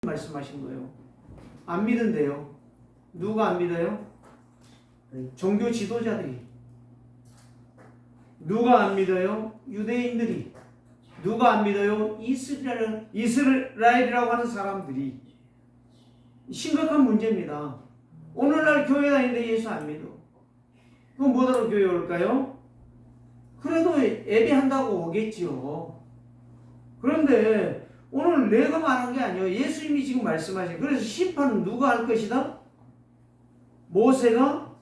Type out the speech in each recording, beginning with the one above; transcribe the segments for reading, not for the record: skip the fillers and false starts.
말씀하신 거예요. 안 믿은데요. 누가 안 믿어요? 종교 지도자들이. 누가 안 믿어요? 유대인들이. 누가 안 믿어요? 이스라엘이라고 하는 사람들이. 심각한 문제입니다. 오늘날 교회 다니는데 예수 안 믿어. 그럼 뭐하러 교회 올까요? 그래도 예배한다고 오겠지요. 그런데 오늘 내가 말한 게 아니에요. 예수님이 지금 말씀하신. 그래서 심판은 누가 할 것이다? 모세가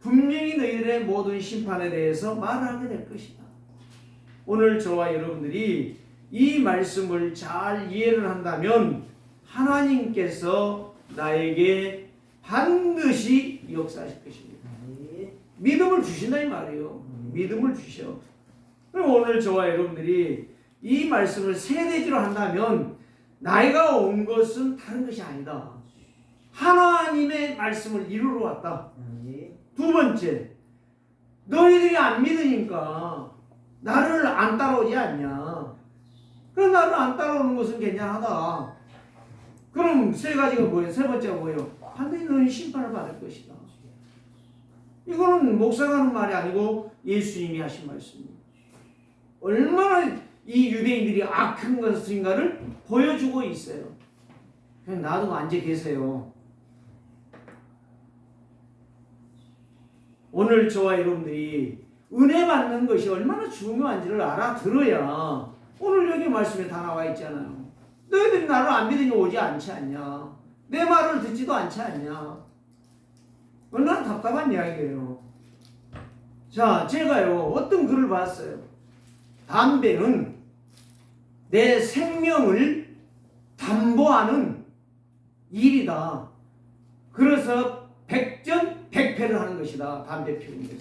분명히 너희들의 모든 심판에 대해서 말을 하게 될 것이다. 오늘 저와 여러분들이 이 말씀을 잘 이해를 한다면 하나님께서 나에게 반드시 역사하실 것입니다. 믿음을 주신다 이 말이에요. 믿음을 주셔. 그럼 오늘 저와 여러분들이 이 말씀을 세대지로 한다면 나이가 온 것은 다른 것이 아니다. 하나님의 말씀을 이루러 왔다. 두 번째, 너희들이 안 믿으니까 나를 안 따라오지 않냐. 그럼 나를 안 따라오는 것은 괜찮하다. 그럼 세 가지가 뭐예요? 세 번째가 뭐예요? 반드시 너희 심판을 받을 것이다. 이거는 목사가 하는 말이 아니고 예수님이 하신 말씀입니다. 얼마나 이 유대인들이 악한 것인가를 보여주고 있어요. 그냥 놔두고 앉아 계세요. 오늘 저와 여러분들이 은혜 받는 것이 얼마나 중요한지를 알아들어야 오늘 여기 말씀에 다 나와 있잖아요. 너희들이 나를 안 믿으니 오지 않지 않냐. 내 말을 듣지도 않지 않냐. 얼마나 답답한 이야기예요. 자, 제가요 어떤 글을 봤어요. 담배는 내 생명을 담보하는 일이다. 그래서 백전백패를 하는 것이다. 담배 피우는 것은.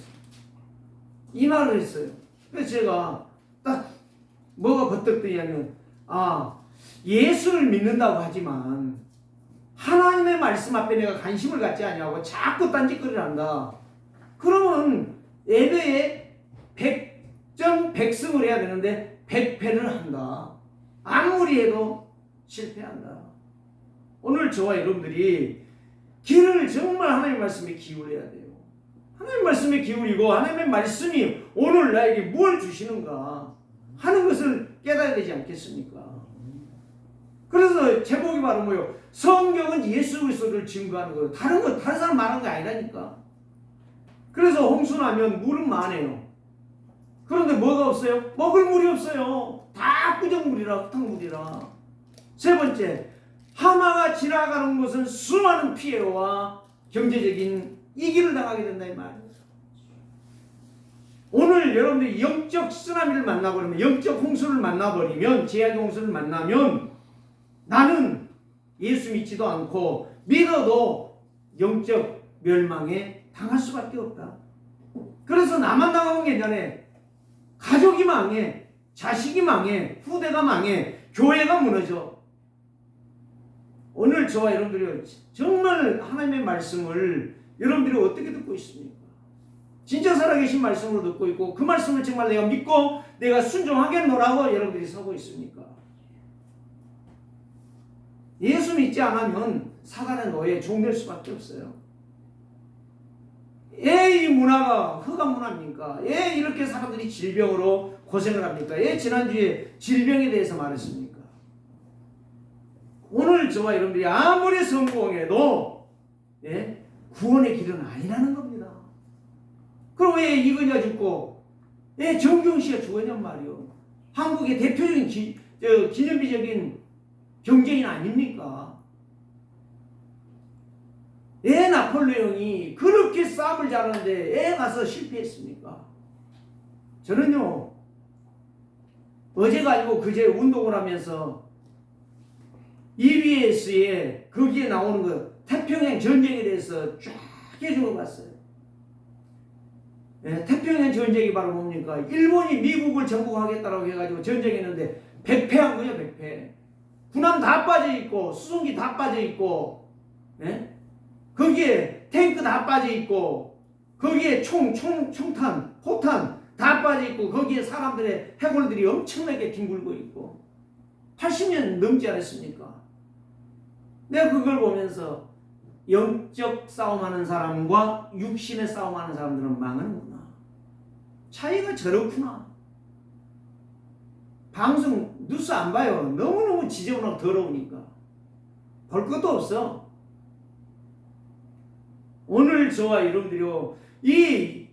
이 말을 했어요. 그래서 제가 딱 뭐가 버뜩 뜨냐면 예수를 믿는다고 하지만 하나님의 말씀 앞에 내가 관심을 갖지 않냐고 자꾸 딴짓거리를 한다. 그러면 예배에 백전백승을 해야 되는데 백패를 한다. 아무리 해도 실패한다. 오늘 저와 여러분들이 귀를 정말 하나님의 말씀에 기울여야 돼요. 하나님의 말씀에 기울이고 하나님의 말씀이 오늘 나에게 뭘 주시는가 하는 것을 깨달아야 되지 않겠습니까? 그래서 제목이 바로 뭐예요? 성경은 예수 그리스도를 증거하는 거예요. 다른 사람 말한 게 아니라니까. 그래서 홍수나면 물은 많아요. 그런데 뭐가 없어요? 먹을 물이 없어요. 다 부정물이라, 흙탕물이라. 세 번째, 하마가 지나가는 것은 수많은 피해와 경제적인 이기를 당하게 된다 이 말이에요. 오늘 여러분들이 영적 쓰나미를 만나버리면, 영적 홍수를 만나버리면, 제약의 홍수를 만나면 나는 예수 믿지도 않고 믿어도 영적 멸망에 당할 수밖에 없다. 그래서 나만 당하면 괜찮아. 가족이 망해, 자식이 망해, 후대가 망해, 교회가 무너져. 오늘 저와 여러분들이 정말 하나님의 말씀을 여러분들이 어떻게 듣고 있습니까? 진짜 살아계신 말씀으로 듣고 있고 그 말씀을 정말 내가 믿고 내가 순종하겠노라고 여러분들이 서고 있습니까? 예수 믿지 않으면 사단의 노예에 종될 수밖에 없어요. 이 문화가 흑암 문화입니까? 이렇게 사람들이 질병으로 고생을 합니까? 지난주에 질병에 대해서 말했습니까? 오늘 저와 여러분들이 아무리 성공해도 구원의 길은 아니라는 겁니다. 그럼 왜 이건희가 죽고 정경씨가 죽었냔 말이요. 한국의 대표적인 기념비적인 경제인 아닙니까? 나폴레옹이 그렇게 싸움을 잘하는데 가서 실패했습니까? 저는요 어제가 아니고 그제 운동을 하면서 EBS에 거기에 나오는 거 태평양 전쟁에 대해서 쫙 해주고 봤어요. 태평양 전쟁이 바로 뭡니까? 일본이 미국을 정복하겠다고 해가지고 전쟁했는데 백패한 거예요. 백패. 군함 다 빠져있고 수송기 다 빠져있고 거기에 탱크 다 빠져있고 거기에 총탄, 포탄 다 빠져있고 거기에 사람들의 해골들이 엄청나게 뒹굴고 있고 80년 넘지 않았습니까? 내가 그걸 보면서 영적 싸움하는 사람과 육신의 싸움하는 사람들은 망하는구나. 차이가 저렇구나. 방송 뉴스 안 봐요. 너무너무 지저분하고 더러우니까. 볼 것도 없어. 오늘 저와 여러분들이요, 이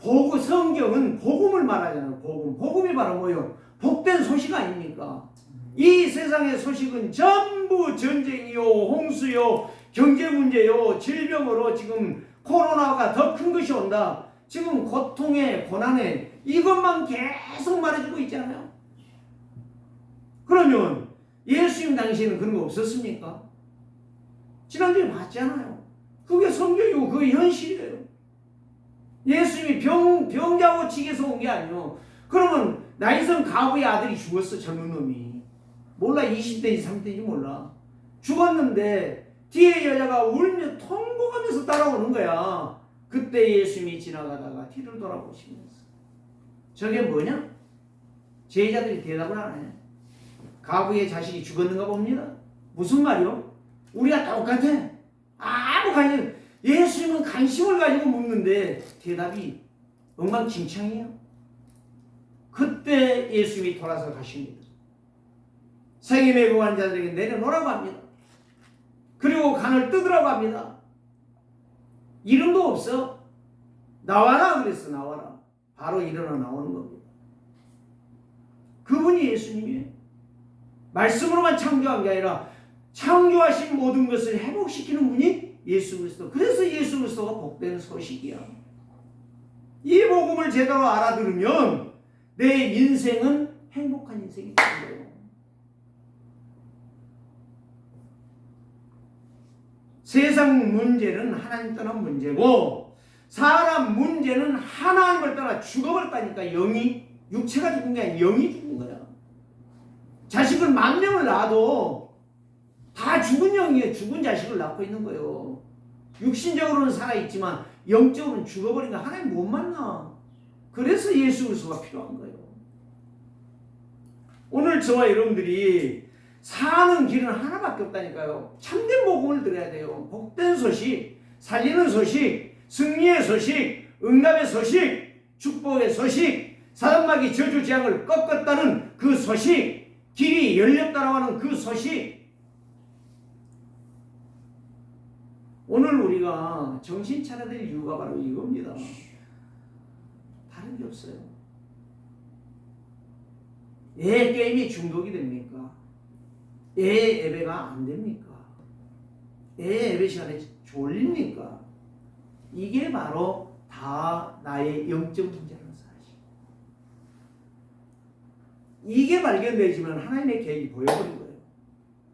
성경은 복음을 말하잖아요. 복음이 바로 뭐예요? 복된 소식 아닙니까? 이 세상의 소식은 전부 전쟁이요, 홍수요, 경제 문제요, 질병으로 지금 코로나가 더 큰 것이 온다. 지금 고통에, 고난에 이것만 계속 말해주고 있잖아요. 그러면 예수님 당시에는 그런 거 없었습니까? 지난주에 봤잖아요. 그게 성경이고 그게 현실이에요. 예수님이 병자고 지게서 온 게 아니에요. 그러면 나이선 가부의 아들이 죽었어. 젊은 놈이. 몰라. 20대인지 30대인지 몰라. 죽었는데 뒤에 여자가 울며 통곡하면서 따라오는 거야. 그때 예수님이 지나가다가 뒤를 돌아보시면서 저게 뭐냐? 제자들이 대답을 안 해. 가부의 자식이 죽었는가 봅니다. 무슨 말이요? 우리가 똑같아. 아무 관심, 예수님은 관심을 가지고 묻는데 대답이 엉망진창이에요. 그때 예수님이 돌아서 가십니다. 생이 메고 간 자들에게 내려놓으라고 합니다. 그리고 간을 뜯으라고 합니다. 이름도 없어. 나와라 그랬어. 나와라. 바로 일어나 나오는 겁니다. 그분이 예수님이에요. 말씀으로만 창조한 게 아니라 창조하신 모든 것을 회복시키는 분이 예수 그리스도. 그래서 예수 그리스도가 복된 소식이야. 이 복음을 제대로 알아들으면 내 인생은 행복한 인생이 되는 거예요. 세상 문제는 하나님 떠난 문제고 사람 문제는 하나님을 떠나 죽어버렸다니까. 영이, 육체가 죽은 게 아니라 영이 죽은 거야. 자식을 10,000명을 낳아도 다 죽은 영이에요. 죽은 자식을 낳고 있는 거예요. 육신적으로는 살아있지만 영적으로는 죽어버린 거야. 하나님 못 만나. 그래서 예수 그리스도가 필요한 거예요. 오늘 저와 여러분들이 사는 길은 하나밖에 없다니까요. 참된 복음을 들어야 돼요. 복된 소식, 살리는 소식, 승리의 소식, 응답의 소식, 축복의 소식, 사단마귀 저주 재앙을 꺾었다는 그 소식, 길이 열렸다라고 하는 그 소식. 오늘 우리가 정신 차려야 될 이유가 바로 이겁니다. 다른 게 없어요. 애 게임이 중독이 됩니까? 애 예배가 안 됩니까? 애 예배 시간에 졸립니까? 이게 바로 다 나의 영적 문제라는 사실. 이게 발견되지만 하나님의 계획이 보여버린 거예요.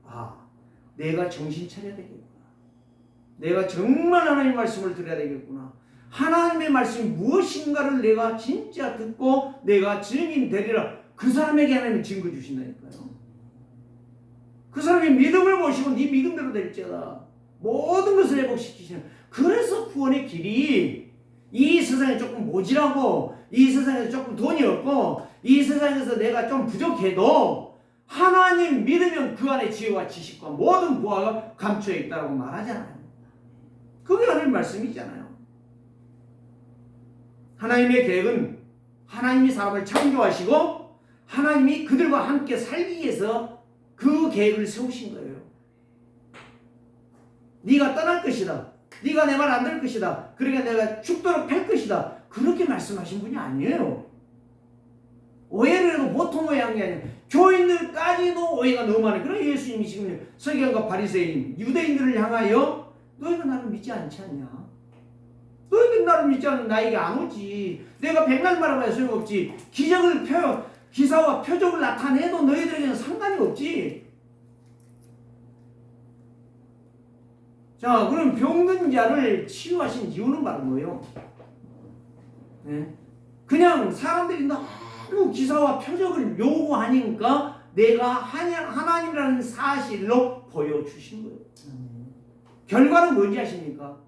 아, 내가 정신 차려야 되겠구나. 내가 정말 하나님의 말씀을 들어야 되겠구나. 하나님의 말씀이 무엇인가를 내가 진짜 듣고 내가 증인 되리라. 그 사람에게 하나님이 증거 주신다니까요. 그 사람이 믿음을 모시고 네 믿음대로 될지어다. 모든 것을 회복시키시는. 그래서 구원의 길이 이 세상에 조금 모질하고 이 세상에서 조금 돈이 없고 이 세상에서 내가 좀 부족해도 하나님 믿으면 그 안에 지혜와 지식과 모든 보화가 감추어 있다고 말하잖아요. 그게 하나님 말씀이잖아요. 하나님의 계획은 하나님이 사람을 창조하시고 하나님이 그들과 함께 살기 위해서 그 계획을 세우신 거예요. 네가 떠날 것이다. 네가 내 말 안 들을 것이다. 그러니까 내가 죽도록 팰 것이다. 그렇게 말씀하신 분이 아니에요. 오해를 해도 보통 오해한 게 아니에요. 교인들까지도 오해가 너무 많아요. 그래서 예수님이 지금 서기관과 바리새인, 유대인들을 향하여 너희가 나를 믿지 않지 않냐? 너희들 나를 믿지 않으면 나에게 안 오지. 내가 백날 말하면 소용없지. 기사와 표적을 나타내도 너희들에게는 상관이 없지. 자, 그럼 병든 자를 치유하신 이유는 바로 뭐예요? 네? 그냥 사람들이 너무 기사와 표적을 요구하니까 내가 하나님이라는 사실로 보여주신 거예요. 결과는 뭔지 아십니까?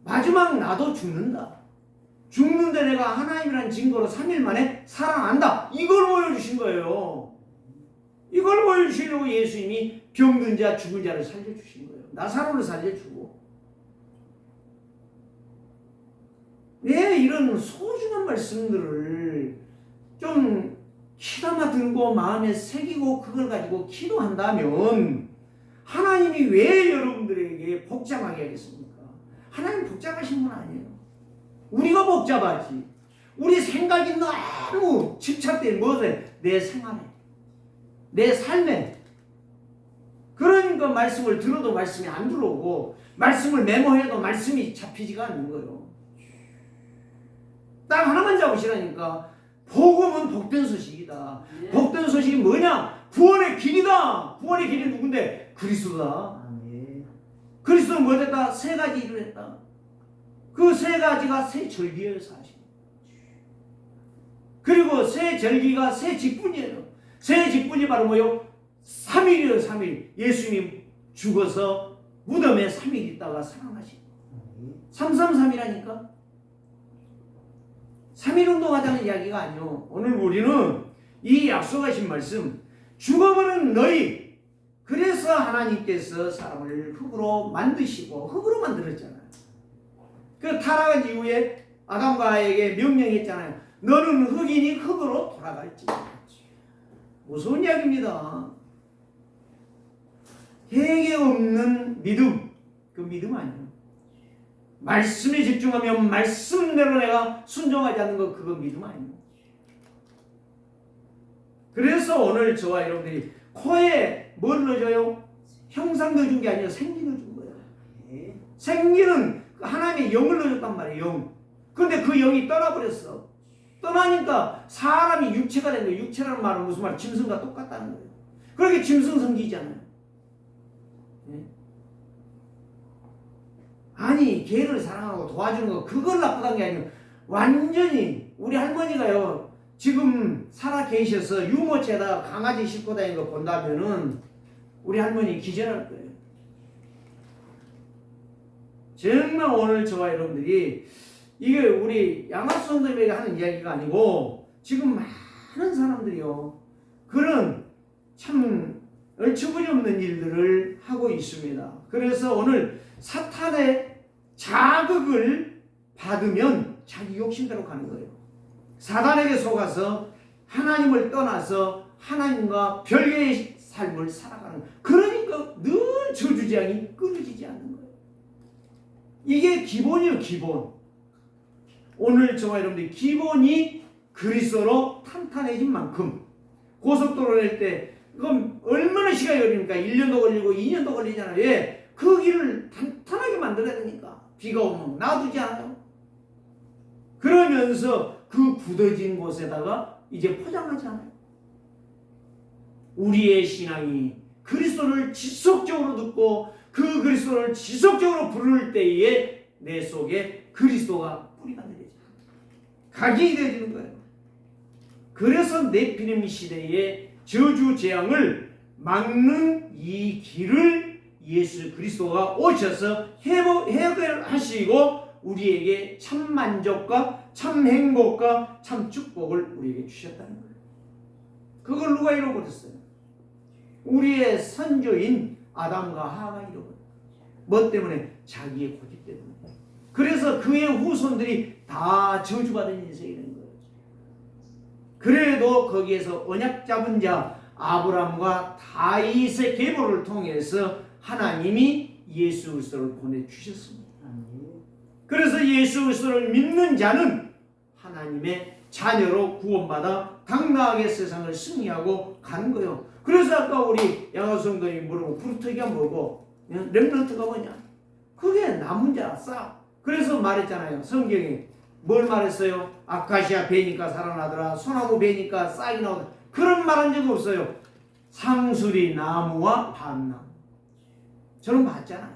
마지막 나도 죽는다. 죽는데 내가 하나님이라는 증거로 3일 만에 살아난다. 이걸 보여주신 거예요. 이걸 보여주시려고 예수님이 병든 자, 죽은 자를 살려주신 거예요. 나사로를 살려주고. 왜 이런 소중한 말씀들을 좀 귀담아 들고 마음에 새기고 그걸 가지고 기도한다면 하나님이 왜 여러분들에게 복잡하게 하겠습니까? 하나님 복잡하신 분 아니에요. 우리가 복잡하지. 우리 생각이 너무 집착돼. 뭐래? 내 생활에, 내 삶에. 그러니까 말씀을 들어도 말씀이 안 들어오고 말씀을 메모해도 말씀이 잡히지가 않는 거예요. 딱 하나만 잡으시라니까. 복음은 복된 소식이다. 예. 복된 소식이 뭐냐? 구원의 길이다. 구원의 길이 누군데? 그리스도다. 예. 그리스도는 뭐 됐다? 세 가지 일을 했다. 그 세 가지가 세 절기예요, 사실. 그리고 세 절기가 세 직분이에요. 세 직분이 바로 뭐요? 3일이에요, 3일. 예수님이 죽어서 무덤에 3일 있다가 살아나시고. 333이라니까. 3일 운동하자는 이야기가 아니요. 오늘 우리는 이 약속하신 말씀, 죽어버린 너희. 그래서 하나님께서 사람을 흙으로 만드시고 흙으로 만들었잖아요. 그 타락한 이후에 아담과에게 명령했잖아요. 너는 흙이니 흙으로 돌아갈지. 무서운 이야기입니다. 해계 없는 믿음, 그 믿음 아니에요. 말씀에 집중하면 말씀대로 내가 순종하지 않는 거, 그거 믿음 아니에요. 그래서 오늘 저와 여러분들이 코에 뭘 넣어줘요? 형상 넣어준 게 아니라 생기 넣어준 거예요. 생기는 하나님의 영을 넣어줬단 말이에요. 영. 근데 그 영이 떠나버렸어. 떠나니까 사람이 육체가 된 거예요. 육체라는 말은 무슨 말? 짐승과 똑같다는 거예요. 그렇게 짐승 성기잖아요. 아니, 개를 사랑하고 도와주는 거, 그걸 나쁘다는 게 아니에요. 완전히 우리 할머니가요, 지금 살아 계셔서 유모차에다 강아지 싣고 다니는 거 본다면은 우리 할머니 기절할 거예요. 정말 오늘 저와 여러분들이, 이게 우리 양아수 선생님에게 하는 이야기가 아니고 지금 많은 사람들이요, 그런 참 얼추구니없는 일들을 하고 있습니다. 그래서 오늘 사탄의 자극을 받으면 자기 욕심대로 가는 거예요. 사단에게 속아서 하나님을 떠나서 하나님과 별개의 삶을 살아가는 거예요. 그러니까 늘 저주재앙이 끊어지지 않는 거예요. 이게 기본이에요, 기본. 오늘 저와 여러분들이 기본이 그리스도로 탄탄해진 만큼 고속도로 낼 때 그럼 얼마나 시간이 걸립니까? 1년도 걸리고 2년도 걸리잖아요. 왜? 그 길을 탄탄하게 만들어야 되니까. 비가 오면 놔두지 않아요. 그러면서 그 굳어진 곳에다가 이제 포장하지 않아요. 우리의 신앙이 그리스도를 지속적으로 듣고 그 그리스도를 지속적으로 부를 때에 내 속에 그리스도가 뿌리가 내려져요. 각인이 되어지는 거예요. 그래서 네피림 시대에 저주 재앙을 막는 이 길을 예수 그리스도가 오셔서 해결하시고 우리에게 참 만족과 참 행복과 참 축복을 우리에게 주셨다는 거예요. 그걸 누가 잃어버렸어요? 우리의 선조인 아담과 하와가 잃어버렸어요. 뭐 때문에? 자기의 고집 때문에. 그래서 그의 후손들이 다 저주받은 인생이 된 거예요. 그래도 거기에서 언약 잡은 자 아브라함과 다윗의 계보를 통해서 하나님이 예수 그리스도를 보내주셨습니다. 그래서 예수 그리스도를 믿는 자는 하나님의 자녀로 구원받아 당당하게 세상을 승리하고 가는 거예요. 그래서 아까 우리 양화성도님 물어보고 부르트기가 뭐고 렘넌트가 뭐냐? 그게 남은 자 싹. 그래서 말했잖아요. 성경에 뭘 말했어요? 아카시아 베니까 살아나더라. 소나무 베니까 싹이 나오더라. 그런 말한 적 없어요. 상수리 나무와 밤나무. 저는 봤잖아요.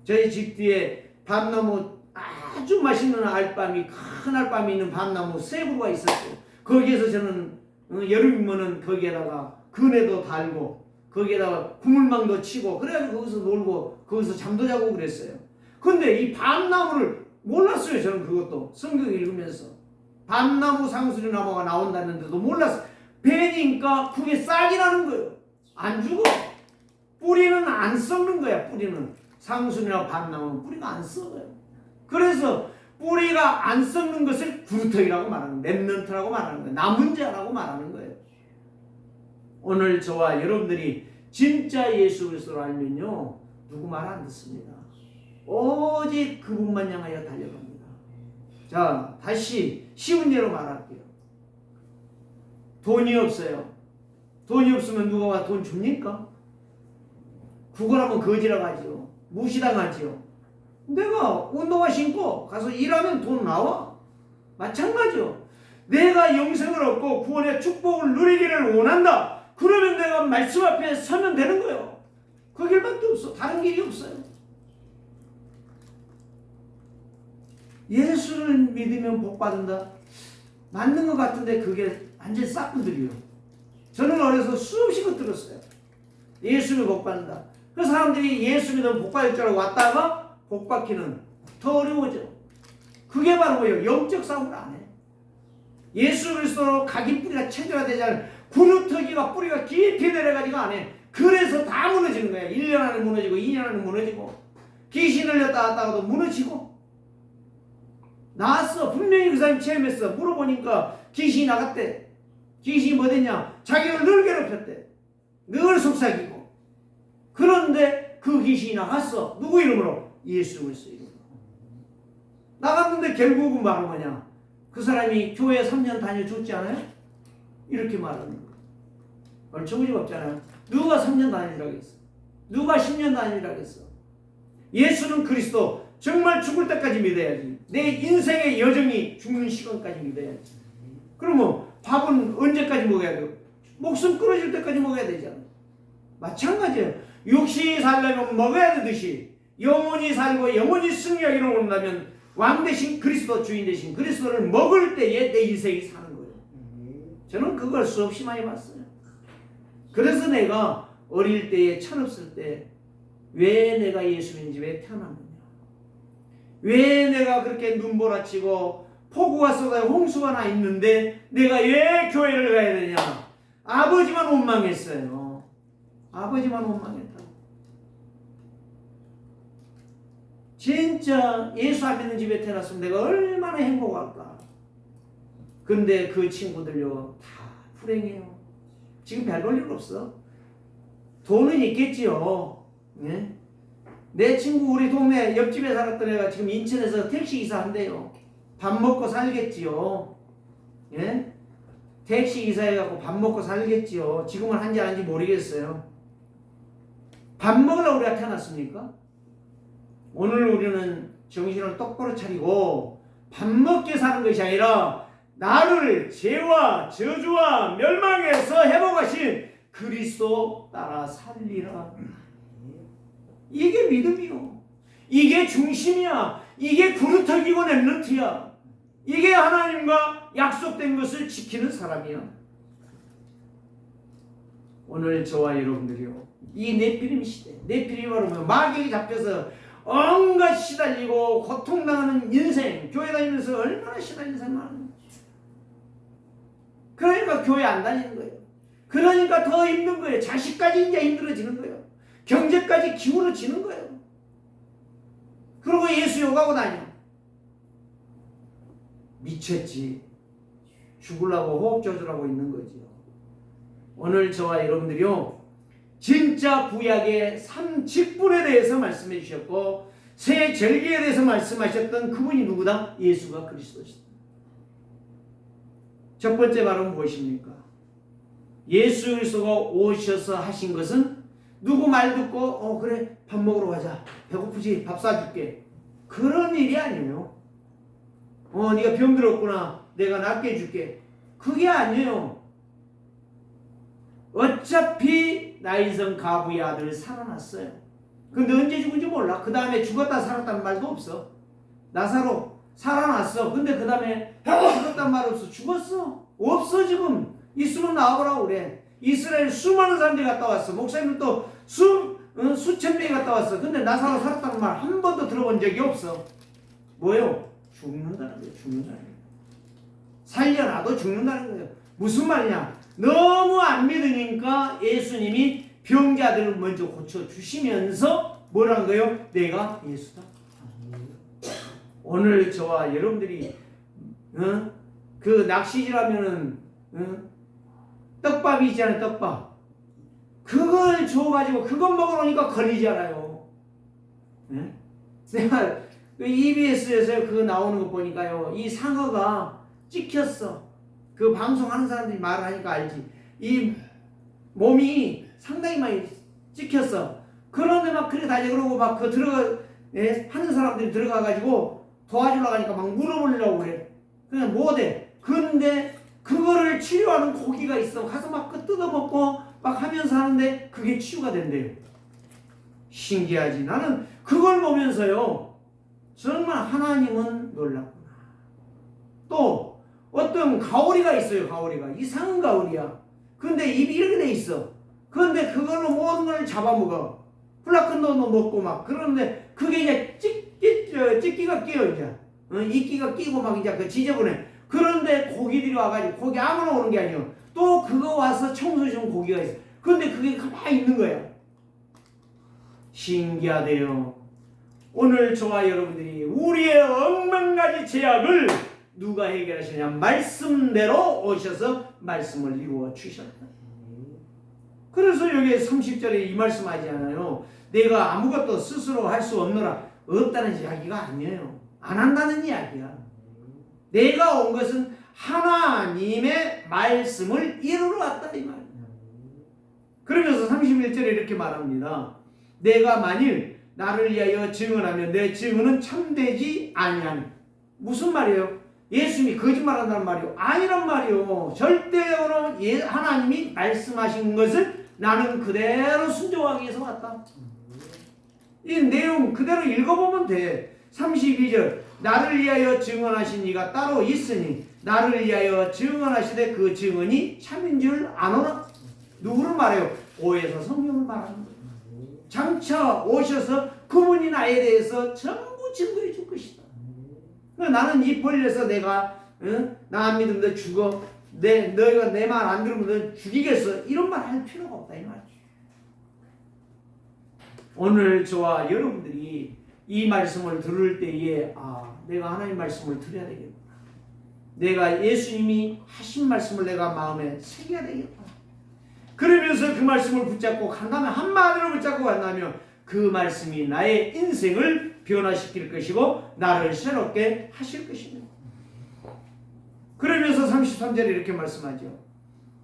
저희 집 뒤에 밤나무 아주 맛있는 알밤이, 큰 알밤이 있는 밤나무 세 그루가 있었어요. 거기에서 저는 여름이면은 거기에다가 그네도 달고 거기에다가 구물망도 치고 그래가지고 거기서 놀고 거기서 잠도 자고 그랬어요. 근데 이 밤나무를 몰랐어요. 저는 그것도 성경 읽으면서 밤나무 상수리 나무가 나온다는데도 몰랐어요. 베니까 그게 싹이 나는 거예요. 안 죽어. 뿌리는 안 썩는 거야. 거야. 뿌리는 상순이나 밭나무는 뿌리가 안 썩어요. 그래서 뿌리가 안 썩는 것을 구루터기라고 말하는 거예요. 랩넌트라고 말하는 거예요. 남은 자라고 말하는 거예요. 오늘 저와 여러분들이 진짜 예수 그리스도를 알면요, 누구 말 안 듣습니다. 오직 그분만 향하여 달려갑니다. 자, 다시 쉬운 예로 말할게요. 돈이 없어요. 돈이 없으면 누가 와 돈 줍니까? 구걸하면 거지라 가지요. 무시당하지요. 내가 운동화 신고 가서 일하면 돈 나와. 마찬가지요. 내가 영생을 얻고 구원의 축복을 누리기를 원한다. 그러면 내가 말씀 앞에 서면 되는 거예요. 그 길밖에 없어. 다른 길이 없어요. 예수를 믿으면 복 받는다. 맞는 것 같은데 그게 완전 싹분들이요. 저는 어려서 수없이 그 들었어요. 예수를 복 받는다. 그 사람들이 예수 믿으면 복 받을 줄 알고 왔다가 복 받기는 더 어려워져. 그게 바로 뭐예요? 영적 싸움을 안 해. 예수 그리스도로 각인 뿌리가 체결되잖아요. 구루터기가 뿌리가 깊이 내려가지고 안 해. 그래서 다 무너지는 거야. 1년 안에 무너지고 2년 안에 무너지고 귀신 흘렸다 왔다가도 무너지고. 나왔어. 분명히 그 사람이 체험했어. 물어보니까 귀신이 나갔대. 귀신이 뭐 됐냐? 자기를 늘 괴롭혔대. 늘 속삭이고. 그런데 그 귀신이 나갔어. 누구 이름으로? 예수 그리스도 이름으로. 나갔는데 결국은 바로 뭐냐? 그 사람이 교회 3년 다녀줬지 않아요? 이렇게 말하는 거예요. 얼추무지가 없잖아요. 누가 3년 다니라고 했어? 누가 10년 다니라고 했어? 예수는 그리스도. 정말 죽을 때까지 믿어야지. 내 인생의 여정이 죽는 시간까지 믿어야지. 그러면 밥은 언제까지 먹어야 돼요? 목숨 끊어질 때까지 먹어야 되잖아. 마찬가지예요. 육신이 살려면 먹어야 되듯이 영혼이 살고 영혼이 승리하기를 원한다면 왕 대신 그리스도, 주인 대신 그리스도를 먹을 때에 내 인생이 사는 거예요. 저는 그걸 수없이 많이 봤어요. 그래서 내가 어릴 때에 철없을 때 왜 내가 예수 믿는지, 왜 태어났느냐, 왜 내가 그렇게 눈보라치고 폭우가 쏟아져 홍수가 나 있는데 내가 왜 교회를 가야 되냐. 아버지만 원망했어요. 아버지만 원망했다. 진짜 예수 안 믿는 집에 태어났으면 내가 얼마나 행복할까. 근데 그 친구들요 다 불행해요. 지금 별 볼 일 없어. 돈은 있겠지요. 예? 내 친구 우리 동네 옆집에 살았던 애가 지금 인천에서 택시기사 한대요. 밥 먹고 살겠지요. 예? 택시기사 해갖고 밥 먹고 살겠지요. 지금은 한지 안 한지 모르겠어요. 밥 먹으려고 우리가 태어났습니까? 오늘 우리는 정신을 똑바로 차리고 밥 먹게 사는 것이 아니라 나를 죄와 저주와 멸망에서 회복하신 그리스도 따라 살리라. 이게 믿음이요. 이게 중심이야. 이게 구루터기고 랩넌트야. 이게 하나님과 약속된 것을 지키는 사람이야. 오늘 저와 여러분들이요, 이 네피림 시대, 네피림이 바로 마귀에 잡혀서 온갖 시달리고 고통당하는 인생, 교회 다니면서 얼마나 시달리는 사람 많은. 그러니까 교회 안 다니는 거예요. 그러니까 더 힘든 거예요. 자식까지 이제 힘들어지는 거예요. 경제까지 기울어지는 거예요. 그리고 예수 욕하고 다녀. 미쳤지. 죽으려고 호흡 조절하고 있는 거지요. 오늘 저와 여러분들이요, 진짜 구약의 3직분에 대해서 말씀해 주셨고 새 절기에 대해서 말씀하셨던 그분이 누구다? 예수가 그리스도시다. 첫 번째 말은 무엇입니까? 예수 그리스도가 오셔서 하신 것은 누구 말 듣고 그래 밥 먹으러 가자, 배고프지, 밥 사줄게, 그런 일이 아니에요. 네가 병들었구나, 내가 낫게 해줄게, 그게 아니에요. 어차피 나인성 가부의 아들 살아났어요. 근데 언제 죽은지 몰라. 그 다음에 죽었다 살았다는 말도 없어. 나사로 살아났어. 근데 그 다음에 죽었다는 말 없어. 죽었어. 없어. 지금 있으면 나와보라고 그래. 이스라엘 수많은 사람들이 갔다 왔어. 목사님도 수천 명이 갔다 왔어. 근데 나사로 살았다는 말 한 번도 들어본 적이 없어. 뭐예요? 죽는다는 거예요. 죽는다는 거예요. 살려놔도 죽는다는 거예요. 무슨 말이냐? 너무 안 믿으니까 예수님이 병자들을 먼저 고쳐주시면서 뭐란 거요? 내가 예수다. 오늘 저와 여러분들이 그 낚시질하면은 떡밥이 있잖아요. 떡밥. 그걸 줘가지고 그것 먹으러니까 걸리잖아요. 내가 EBS에서 그거 나오는 거 보니까요. 이 상어가 찍혔어. 그 방송하는 사람들이 말을 하니까 알지. 이 몸이 상당히 많이 찍혔어. 그런데 막 그래 다니 그러고 막 그 하는 사람들이 들어가가지고 도와주려고 하니까 막 물어보려고 그래. 그냥 못해. 근데 그거를 치료하는 고기가 있어. 가서 막 그 뜯어먹고 막 하면서 하는데 그게 치유가 된대요. 신기하지. 나는 그걸 보면서요. 정말 하나님은 놀랍구나. 또 어떤 가오리가 있어요. 가오리가. 이상한 가오리야. 근데 입이 이렇게 돼 있어. 그런데 그걸로 모든 걸 잡아먹어. 플라큰돈도 먹고 막 그러는데 그게 이제 찢기가 끼어 이제. 이끼가 끼고 막 이제 그 지저분해. 그런데 고기들이 와가지고 고기 아무나 오는 게 아니에요. 또 그거 와서 청소해주는 고기가 있어. 그런데 그게 가만히 있는 거야. 신기하대요. 오늘 저와 여러분들이 우리의 억만가지 죄악을 누가 해결하시냐? 말씀대로 오셔서 말씀을 이루어 주셨다. 그래서 여기 30절에 이 말씀 하지 않아요. 내가 아무것도 스스로 할 수 없노라. 없다는 이야기가 아니에요. 안 한다는 이야기야. 내가 온 것은 하나님의 말씀을 이루러 왔다 이 말이야. 그러면서 31절에 이렇게 말합니다. 내가 만일 나를 위하여 증언하면 내 증언은 참되지 아니하니. 무슨 말이에요? 예수님이 거짓말한다는 말이요? 아니란 말이요. 절대로 하나님이 말씀하신 것을 나는 그대로 순종하기 위해서 왔다. 이 내용 그대로 읽어보면 돼. 32절 나를 위하여 증언하신 이가 따로 있으니 나를 위하여 증언하시되 그 증언이 참인 줄 아노라. 누구를 말해요? 오해서 성령을 말하는 거예요. 장차 오셔서 그분이 나에 대해서 전부 증거해 줄 것이다. 나는 입 벌려서 내가 나 안 믿으면 너 죽어. 너희가 내 말 안 들으면 너 죽이겠어. 이런 말 할 필요가 없다 이 말이지. 오늘 저와 여러분들이 이 말씀을 들을 때에 내가 하나님 말씀을 들어야 되겠구나. 내가 예수님이 하신 말씀을 내가 마음에 새겨야 되겠구나. 그러면서 그 말씀을 붙잡고 간다면 한마디로 붙잡고 간다면 그 말씀이 나의 인생을 변화시킬 것이고 나를 새롭게 하실 것입니다. 그러면서 33절에 이렇게 말씀하죠.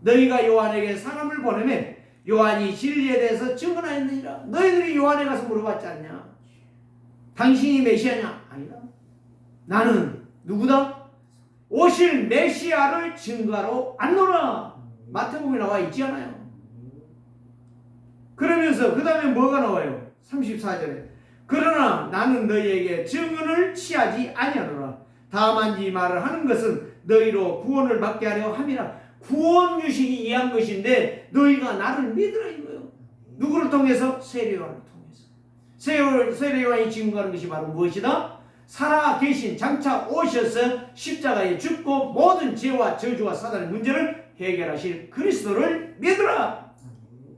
너희가 요한에게 사람을 보내면 요한이 진리에 대해서 증언하였느니라. 너희들이 요한에 가서 물어봤지 않냐? 당신이 메시아냐? 아니다. 나는 누구다? 오실 메시아를 증거하러 왔노라. 마태복음에 나와 있지 않아요? 그러면서 그 다음에 뭐가 나와요? 34절에 그러나 나는 너희에게 증언을 취하지 아니하노라. 다만 이 말을 하는 것은 너희로 구원을 받게 하려 함이라. 구원 유식이 이한 것인데 너희가 나를 믿으라 이거예요. 누구를 통해서? 세례요한을 통해서. 세례요한이 증거하는 것이 바로 무엇이다? 살아 계신 장차 오셔서 십자가에 죽고 모든 죄와 저주와 사단의 문제를 해결하실 그리스도를 믿으라.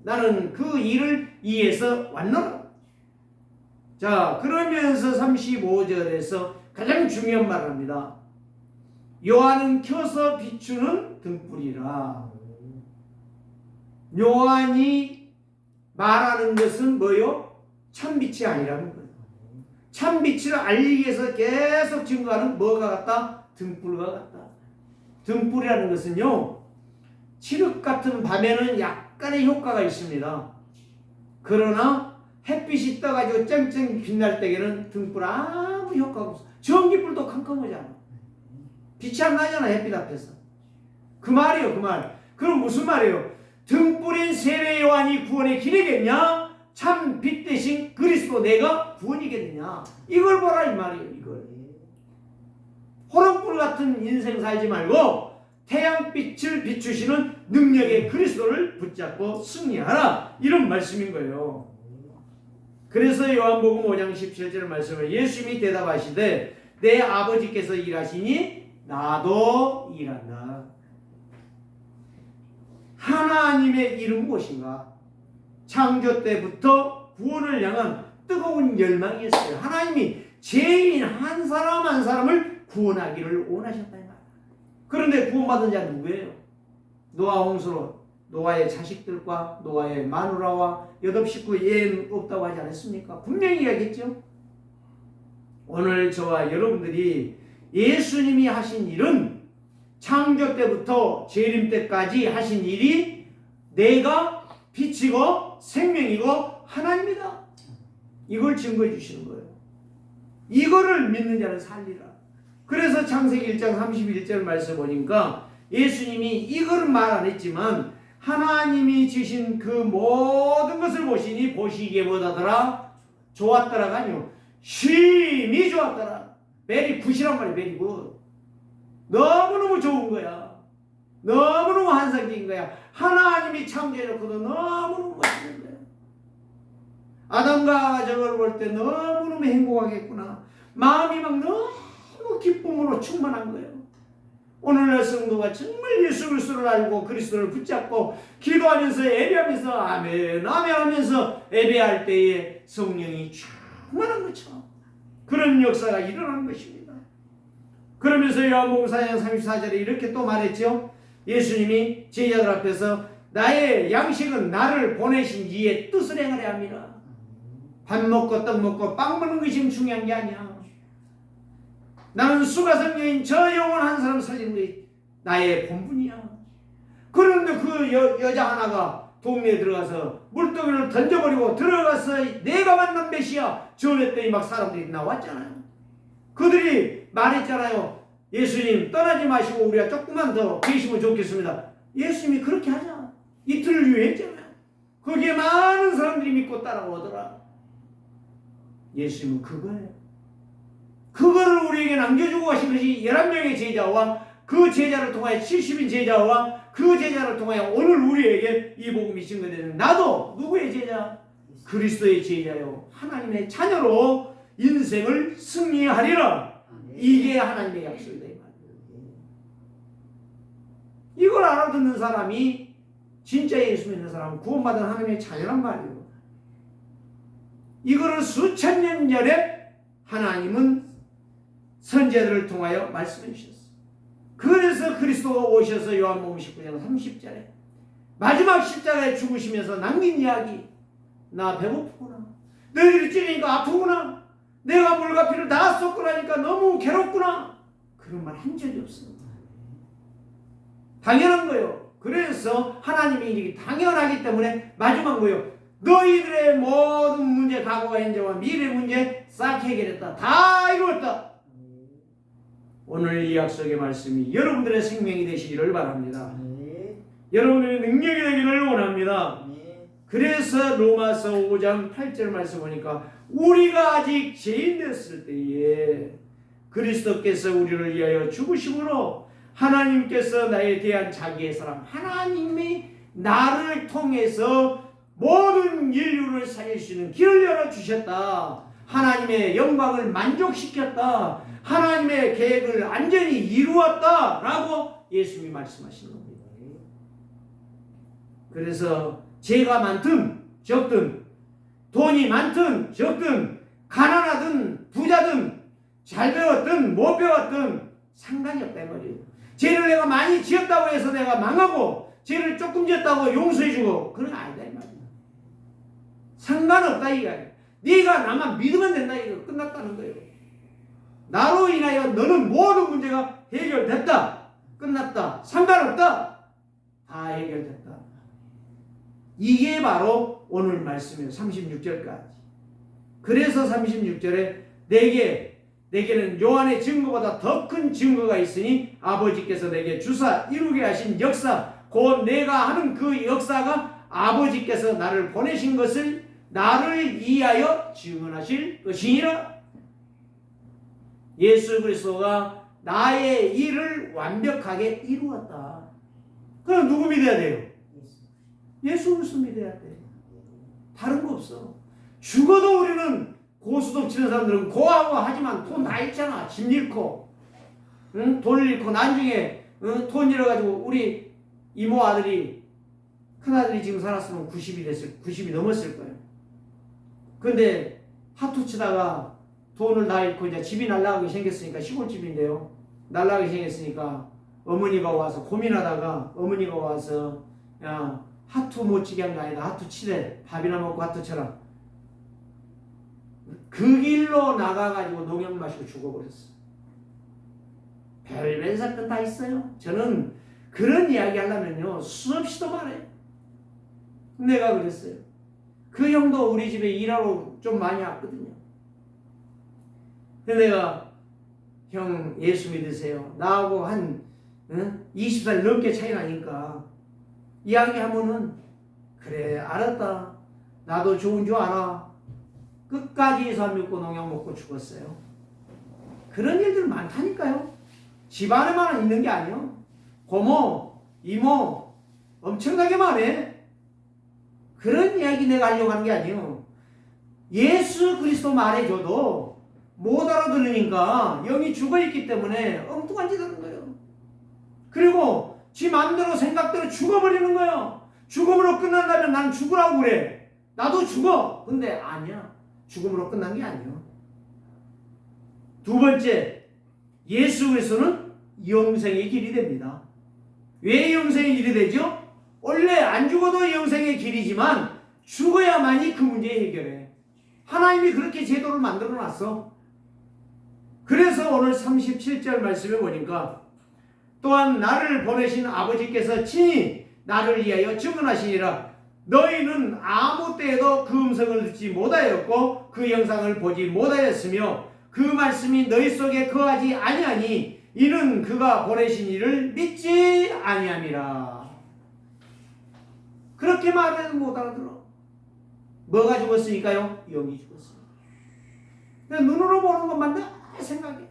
나는 그 일을 위해서 왔노라. 자, 그러면서 35절에서 가장 중요한 말을 합니다. 요한은 켜서 비추는 등불이라. 요한이 말하는 것은 뭐요? 참빛이 아니라는 거예요. 참빛을 알리기 위해서 계속 증거하는 뭐가 같다? 등불과 같다. 등불이라는 것은요, 칠흑 같은 밤에는 약간의 효과가 있습니다. 그러나 햇빛이 떠가지고 쨍쨍 빛날 때에는 등불 아무 효과가 없어. 전기불도 컴컴하잖아. 빛이 안 나잖아, 햇빛 앞에서. 그 말이에요, 그 말. 그럼 무슨 말이에요? 등불인 세례 요한이 구원의 길이겠냐? 참 빛 대신 그리스도 내가 구원이겠느냐? 이걸 보라 이 말이에요, 이걸. 호롱불 같은 인생 살지 말고 태양빛을 비추시는 능력의 그리스도를 붙잡고 승리하라. 이런 말씀인 거예요. 그래서 요한복음 5장 17절 말씀을 예수님이 대답하시되 내 아버지께서 일하시니 나도 일한다. 하나님의 일은 무엇인가? 창조 때부터 구원을 향한 뜨거운 열망이었어요. 하나님이 죄인 한 사람 한 사람을 구원하기를 원하셨다 이 말이에요. 그런데 구원받은 자 누구예요? 노아 홍수로 노아의 자식들과 노아의 마누라와 여덟 식구 예는 없다고 하지 않았습니까? 분명히 이야기했죠. 오늘 저와 여러분들이 예수님이 하신 일은 창조 때부터 재림 때까지 하신 일이 내가 빛이고 생명이고 하나님이다. 이걸 증거해 주시는 거예요. 이거를 믿는 자는 살리라. 그래서 창세기 1장 31절 말씀 보니까 예수님이 이걸 말 안 했지만 하나님이 지신 그 모든 것을 보시니 보시기에 뭐다더라? 좋았더라가 아니요. 심히 좋았더라. very good이란 말이에요. very good. 너무너무 좋은 거야. 너무너무 환상적인 거야. 하나님이 창조해놓고도 너무너무 멋있는 거야. 아담과 저걸 볼 때 너무너무 행복하겠구나. 마음이 막 너무 기쁨으로 충만한 거예요. 오늘날 성도가 정말 예수 그리스도를 알고 그리스도를 붙잡고 기도하면서 예배하면서 아멘 아멘 하면서 예배할 때에 성령이 충만한 것처럼 그런 역사가 일어나는 것입니다. 그러면서 요한복음 4장 34절에 이렇게 또 말했죠. 예수님이 제자들 앞에서 나의 양식은 나를 보내신 이의 뜻을 행하려 합니다. 밥 먹고 떡 먹고 빵 먹는 것이 중요한 게 아니야. 나는 수가성녀인 저 영혼한 사람 살리는 게 나의 본분이야. 그런데 그 여자 하나가 동네에 들어가서 물동이를 던져버리고 들어가서 내가 만난 메시아 전했더니 막 사람들이 나왔잖아요. 그들이 말했잖아요. 예수님 떠나지 마시고 우리가 조금만 더 계시면 좋겠습니다. 예수님이 그렇게 하자. 이틀을 유예했잖아요. 거기에 많은 사람들이 믿고 따라오더라. 예수님은 그거예요. 그거를 우리에게 남겨주고 가신 것이 11명의 제자와 그 제자를 통하여 70인 제자와 그 제자를 통하여 오늘 우리에게 이 복음이 증거되는 나도 누구의 제자? 그리스도의 제자요. 하나님의 자녀로 인생을 승리하리라. 이게 하나님의 약속이다. 이걸 알아듣는 사람이 진짜 예수 믿는 사람은 구원받은 하나님의 자녀란 말이에요. 이거를 수천 년 전에 하나님은 선제들을 통하여 말씀해 주셨어요. 그래서 그리스도가 오셔서 요한복음 19장 30절에 마지막 십자가에 죽으시면서 남긴 이야기, 나 배고프구나, 너희들이 찌르니까 아프구나, 내가 물과 피를 다 쏟고 나니까 너무 괴롭구나, 그런 말 한 적이 없습니다. 당연한 거예요. 그래서 하나님이 이렇게 당연하기 때문에 마지막 거예요. 너희들의 모든 문제, 과거와 현재와 미래 문제 싹 해결했다. 다 이루었다. 오늘 이 약속의 말씀이 여러분들의 생명이 되시기를 바랍니다. 여러분들의 능력이 되기를 원합니다. 그래서 로마서 5장 8절 말씀 보니까 우리가 아직 죄인 됐을 때에 그리스도께서 우리를 위하여 죽으심으로 하나님께서 나에 대한 자기의 사랑, 하나님이 나를 통해서 모든 인류를 살리시는 길을 열어주셨다. 하나님의 영광을 만족시켰다. 하나님의 계획을 완전히 이루었다 라고 예수님이 말씀하시는 겁니다. 그래서 죄가 많든 적든 돈이 많든 적든 가난하든 부자든 잘 배웠든 못 배웠든 상관이 없다 이 말이에요. 죄를 내가 많이 지었다고 해서 내가 망하고 죄를 조금 지었다고 용서해주고 그건 아니다 이 말이에요. 상관없다 이거예요. 네가 나만 믿으면 된다 이거 끝났다는 거예요. 나로 인하여 너는 모든 문제가 해결됐다. 끝났다. 상관없다. 다 해결됐다. 이게 바로 오늘 말씀이에요. 36절까지. 그래서 36절에 내게는 요한의 증거보다 더 큰 증거가 있으니 아버지께서 내게 주사 이루게 하신 역사, 곧 내가 하는 그 역사가 아버지께서 나를 보내신 것을 나를 이하여 증언하실 것이니라. 예수 그리스도가 나의 일을 완벽하게 이루었다. 그럼 누구 믿어야 돼요? 예수 그리스도 믿어야 돼. 다른 거 없어. 죽어도 우리는 고수도 치는 사람들은 고하고 하지만 돈 다 잃잖아. 집 잃고, 응? 돈 잃고 나중에 돈 잃어가지고 우리 이모 아들이 큰아들이 지금 살았으면 90이 넘었을 거예요. 근데 하투 치다가 돈을 다 잃고 이제 집이 날라가게 생겼으니까, 시골집인데요. 날라가게 생겼으니까 어머니가 와서 고민하다가 어머니가 와서 야, 하투 못 치게 한 게 아니다. 하투 치래. 밥이나 먹고 하투 쳐라. 그 길로 나가가지고 농약 마시고 죽어버렸어. 별별 사건 다 있어요. 저는 그런 이야기 하려면요 수없이 더 많아요. 내가 그랬어요. 그 형도 우리 집에 일하러 좀 많이 왔거든요. 근데 내가 형 예수 믿으세요. 나하고 한 20살 넘게 차이 나니까 이야기하면은 그래 알았다. 나도 좋은 줄 알아. 끝까지 예수 안 믿고 농약 먹고 죽었어요. 그런 일들 많다니까요. 집안에만 있는 게 아니요. 고모, 이모 엄청나게 많아. 그런 이야기 내가 하려고 하는 게 아니에요. 예수 그리스도 말해줘도 못 알아들으니까 영이 죽어있기 때문에 엉뚱한 짓 하는 거예요. 그리고 지 마음대로 생각대로 죽어버리는 거예요. 죽음으로 끝난다면 난 죽으라고 그래. 나도 죽어. 근데 아니야. 죽음으로 끝난 게 아니에요. 두 번째, 예수 그리스도는 영생의 길이 됩니다. 왜 영생의 길이 되죠? 원래 안 죽어도 영생의 길이지만 죽어야만이 그 문제 해결해. 하나님이 그렇게 제도를 만들어 놨어. 그래서 오늘 37절 말씀에 보니까 또한 나를 보내신 아버지께서 친히 나를 위하여 증언하시니라. 너희는 아무 때에도 그 음성을 듣지 못하였고 그 영상을 보지 못하였으며 그 말씀이 너희 속에 거하지 아니하니 이는 그가 보내신 이를 믿지 아니함이라. 그렇게 말해도 못 알아들어. 뭐가 죽었으니까요? 영이 죽었어요. 눈으로 보는 것만 늘 생각해.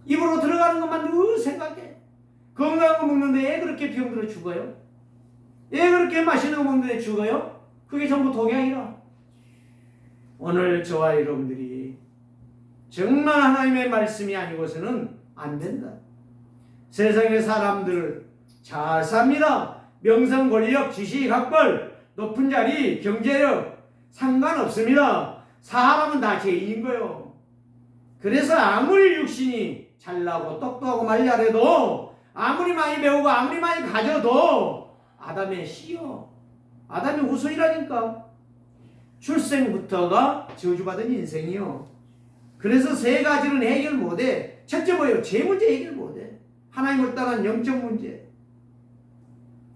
입으로 들어가는 것만 늘 생각해. 건강한 거 먹는데 왜 그렇게 병들어 죽어요? 왜 그렇게 맛있는 거 먹는데 죽어요? 그게 전부 독약이라. 오늘 저와 여러분들이 정말 하나님의 말씀이 아니고서는 안 된다. 세상의 사람들 잘 삽니다. 명성, 권력, 지식, 학벌, 높은 자리, 경제력 상관없습니다. 사람은 다 죄인인 거예요. 그래서 아무리 육신이 잘나고 똑똑하고 말잘해도 아무리 많이 배우고 아무리 많이 가져도 아담의 씨요. 아담의 후손이라니까. 출생부터가 저주받은 인생이요. 그래서 세 가지는 해결 못해. 첫째 뭐예요? 죄 문제 해결 못해. 하나님을 떠난 영적 문제.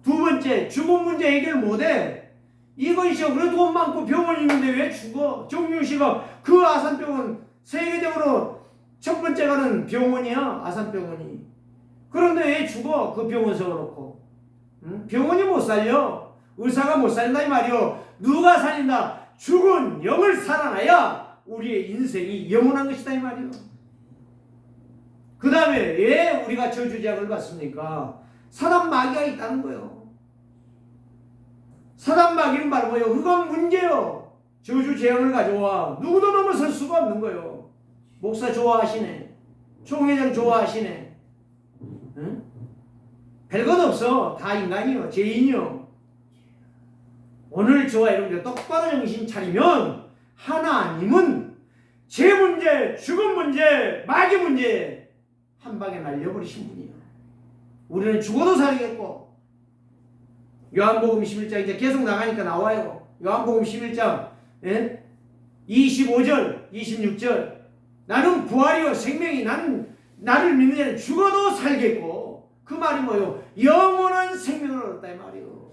두 번째, 죽음 문제 해결 못해. 이것이요. 그래 돈 많고 병원 있는데 왜 죽어? 정유씨가 그 아산병원 세계적으로 첫 번째 가는 병원이야. 아산병원이. 그런데 왜 죽어? 그 병원 세워놓고. 응? 병원이 못 살려. 의사가 못 살린다 이 말이요. 누가 살린다? 죽은 영을 살아나야 우리의 인생이 영원한 것이다 이 말이요. 그 다음에 왜 우리가 저주제약을 받습니까? 사단 마귀가 있다는 거예요. 사단 마귀는 바로 뭐예요? 그건 문제요. 저주 재앙을 가져와 누구도 넘어설 수가 없는 거예요. 목사 좋아하시네. 총회장 좋아하시네. 응? 별것 없어. 다 인간이요. 죄인이요. 오늘 저와 여러분들 똑바로 정신 차리면 하나님은 죄 문제, 죽음 문제, 마귀 문제 한 방에 날려버리신 분이에요. 우리는 죽어도 살겠고. 요한복음 11장 이제 계속 나가니까 나와요. 요한복음 11장 25절 26절 나는 부활이요 생명이 나를 믿는 자는 죽어도 살겠고. 그 말이 뭐예요? 영원한 생명을 얻었다 이 말이에요.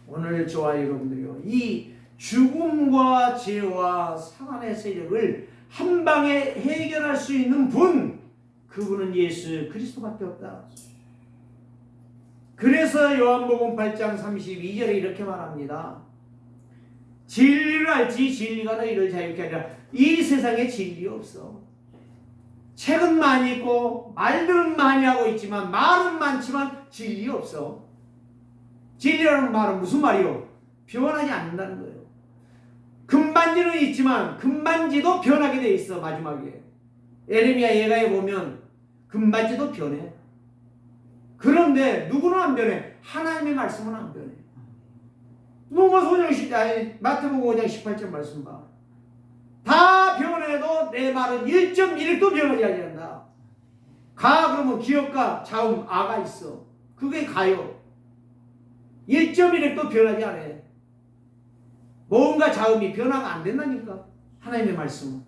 오늘 저와 여러분들이요 이 죽음과 죄와 사단의 세력을 한 방에 해결할 수 있는 분, 그분은 예수 그리스도밖에 없다. 그래서 요한복음 8장 32절에 이렇게 말합니다. 진리를 알지 진리가 너희를 자유케 하리라. 이 세상에 진리 없어. 책은 많이 있고 말들은 많이 하고 있지만 말은 많지만 진리 없어. 진리라는 말은 무슨 말이요? 변하지 않는다는 거예요. 금반지는 있지만 금반지도 변하게 돼 있어. 마지막에 에레미야 예가에 보면 금반지도 변해. 그런데 누구는 안 변해? 하나님의 말씀은 안 변해. 마태복음 5장 18절 말씀 봐. 내 말은 1.1도 변하지 아니한다. 가 그러면 기업가 자음 아가 있어. 그게 가요. 1.1도 변하지 않아. 뭔가 자음이 변화가 안 된다니까. 하나님의 말씀은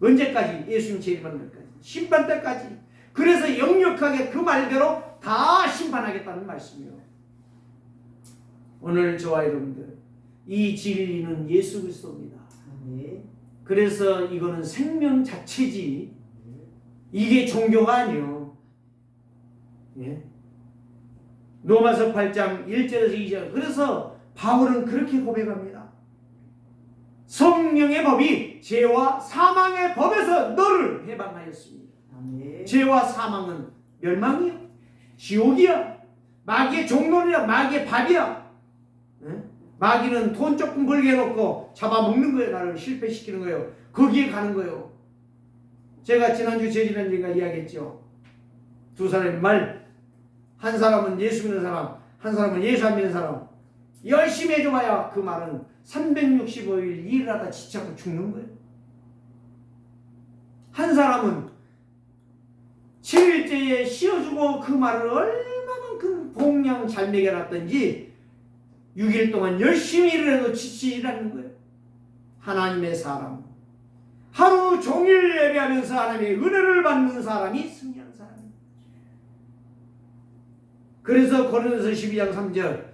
언제까지? 예수님 재림하는 날까지, 심판 때까지. 그래서 역력하게 그 말대로 다 심판하겠다는 말씀이에요. 오늘 저와 여러분들, 이 진리는 예수 그리스도입니다. 그래서 이거는 생명 자체지, 이게 종교가 아니요. 예? 로마서 8장 1절에서 2절. 그래서 바울은 그렇게 고백합니다. 성령의 법이 죄와 사망의 법에서 너를 해방하였습니다. 아멘. 죄와 사망은 멸망이야, 지옥이야, 마귀의 종론이야, 마귀의 밥이야. 예? 마귀는 돈 조금 벌게 해놓고 잡아먹는 거예요. 나를 실패시키는 거예요. 거기에 가는 거예요. 제가 지난주 재지난주인가 이야기했죠. 두 사람의 말, 한 사람은 예수 믿는 사람, 한 사람은 예수 안 믿는 사람. 열심히 해줘봐야 그 말은 365일 일을 하다 지쳐서 죽는 거예요. 한 사람은 7일째에 씌워주고 그 말을 얼마만큼 봉양 잘 먹여놨던지 6일 동안 열심히 일을 해도 지치지 않는 거예요. 하나님의 사람, 하루 종일 예배하면서 하나님의 은혜를 받는 사람이 승리하는 사람입니다. 그래서 고린도서 12장 3절,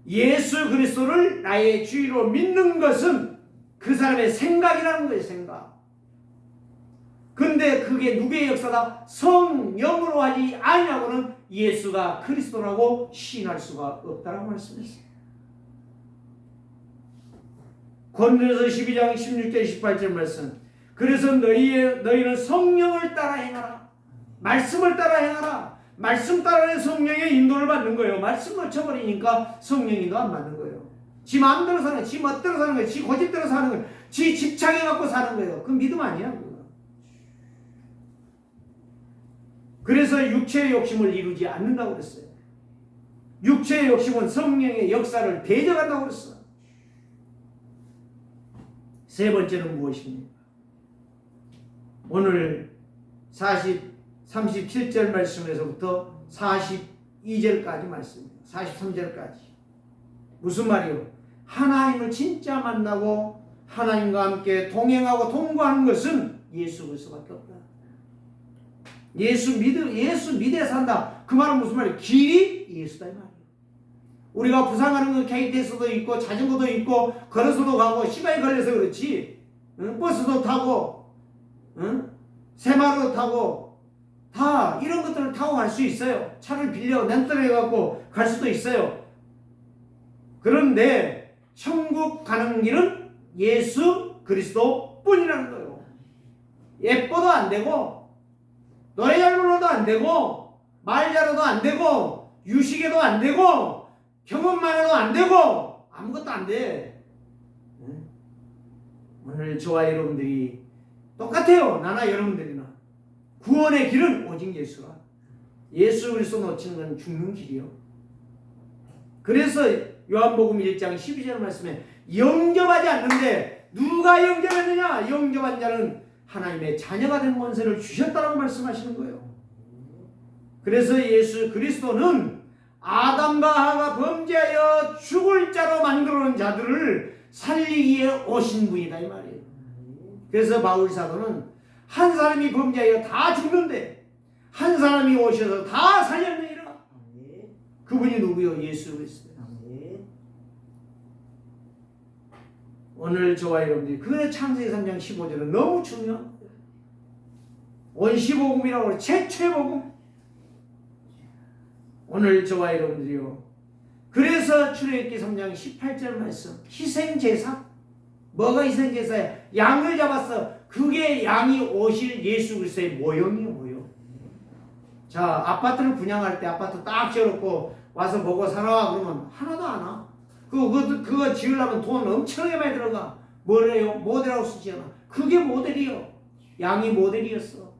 예수 그리스도를 나의 주의로 믿는 것은 그 사람의 생각이라는 거예요. 생각. 근데 그게 누구의 역사다? 성령으로 하지 아니하고는 예수가 그리스도라고 시인할 수가 없다라고 말씀했어요. 고린도서 12장 16절 18절 말씀. 그래서 너희는 성령을 따라 행하라. 말씀을 따라 행하라. 말씀 따라는 성령의 인도를 받는 거예요. 말씀 놓쳐버리니까 성령 인도 안 받는 거예요. 지 마음대로 사는 거예요. 지 멋대로 사는 거예요. 지 고집대로 사는 거예요. 지 집착해갖고 사는 거예요. 그 믿음 아니야. 그거. 그래서 육체의 욕심을 이루지 않는다고 그랬어요. 육체의 욕심은 성령의 역사를 대적한다고 그랬어요. 세 번째는 무엇입니까? 오늘 37절 말씀에서부터 42절까지 말씀입니다. 43절까지. 무슨 말이요? 하나님을 진짜 만나고 하나님과 함께 동행하고 동거하는 것은 예수 그리스도밖에 없다. 예수 믿어야 산다. 그 말은 무슨 말이에요? 길이 예수다 이 말이에요. 우리가 부상하는 건 KTX도 있고 자전거도 있고 걸어서도 가고 시간이 걸려서 그렇지. 응? 버스도 타고, 응? 새마루도 타고 다 이런 것들을 타고 갈 수 있어요. 차를 빌려 렌터를 해갖고 갈 수도 있어요. 그런데 천국 가는 길은 예수 그리스도 뿐이라는 거예요. 예뻐도 안 되고 노래 잘 불러도 안 되고 말 잘해도 안 되고 유식해도 안 되고 경험만 해도 안 되고 아무것도 안 돼. 오늘 저와 여러분들이 똑같아요. 나나 여러분들이나. 구원의 길은 오직 예수라. 예수 그리스도 놓치는 건 죽는 길이요. 그래서 요한복음 1장 12절 말씀에 영접하지 않는데 누가 영접했느냐? 영접한 자는 하나님의 자녀가 된 권세를 주셨다라고 말씀하시는 거예요. 그래서 예수 그리스도는 아담과 하와가 범죄하여 죽을 자로 만들어놓은 자들을 살리기에 오신 분이다 이 말이에요. 그래서 바울 사도는 한 사람이 범죄하여 다 죽는데 한 사람이 오셔서 다 살렸느니라. 그분이 누구요? 예수 그리스도. 오늘 저와 여러분들이 그래 창세기 3장 15절은 너무 중요한 거예요. 원시복음이라고 해요. 최초복음. 오늘 저와 여러분들이요. 그래서 출애굽기 3장 18절 말씀. 희생제사. 뭐가 희생제사야? 양을 잡았어. 그게 양이 오실 예수 그리스도의 모형이에요. 모형. 자, 아파트를 분양할 때 아파트 딱 지어놓고 와서 보고 살아와 그러면 하나도 안 와. 그거 지으려면 돈 엄청나게 많이 들어가. 뭐래요? 모델하우스 지어놔. 그게 모델이요. 양이 모델이었어.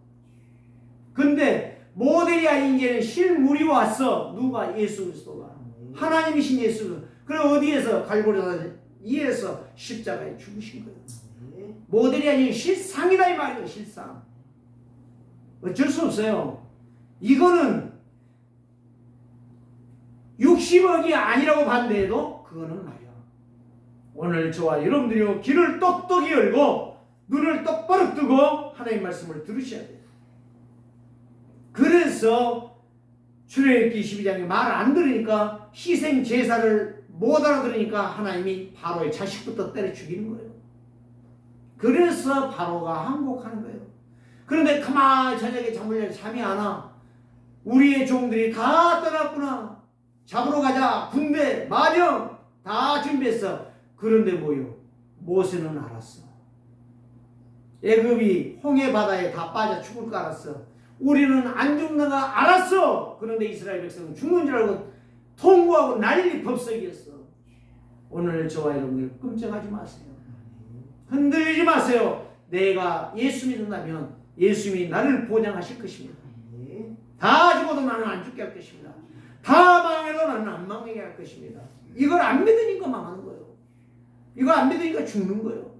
근데 모델이 아닌 이제는 실물이 왔어. 누가? 예수 그리스도가. 하나님이신 예수. 그럼 어디에서? 갈보리에서 십자가에 죽으신 거예요. 모델이 아닌 실상이다 이 말이에요. 실상. 어쩔 수 없어요. 이거는 60억이 아니라고 반대해도 그거는 말이야. 오늘 저와 여러분들이 귀를 똑똑히 열고 눈을 똑바로 뜨고 하나님의 말씀을 들으셔야 돼요. 그래서 출애굽기 12장에 말 안 들으니까 희생 제사를 못 알아들으니까 하나님이 바로의 자식부터 때려 죽이는 거예요. 그래서 바로가 항복하는 거예요. 그런데 가만히 저녁에 잠을 잠이 안 와. 우리의 종들이 다 떠났구나. 잡으러 가자. 군대, 마병 다 준비했어. 그런데 뭐요? 모세는 알았어. 애굽이 홍해 바다에 다 빠져 죽을 거 알았어. 우리는 안 죽는 거 알았어. 그런데 이스라엘 백성은 죽는 줄 알고 통곡하고 난리 법석이었어. 오늘 저와 여러분들 끔찍하지 마세요. 흔들리지 마세요. 내가 예수 믿는다면 예수님이 나를 보장하실 것입니다. 다 죽어도 나는 안 죽게 할 것입니다. 다 망해도 나는 안 망하게 할 것입니다. 이걸 안 믿으니까 망하는 거예요. 이거 안 믿으니까 죽는 거예요.